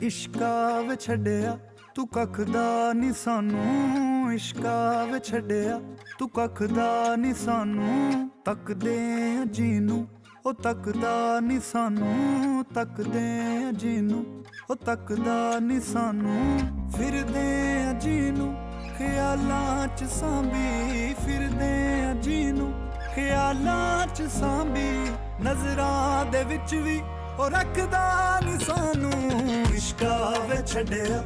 इश्का वे छड्डिया तू कख दा नी सानू, इश्का वे छड्डिया तू कख दा नी सानू। तकदे आ जीनू ओ तकदा नी सानू, तकदे आ जीनू ओ तकदा नी सानू। फिरदे आ जीनू ख्यालां च सांभी, फिरदे आ जीनू ख्यालां च सांभी। नजरां दे विच वी ओ रखदा नी सानू, इश्का वे छड्डिया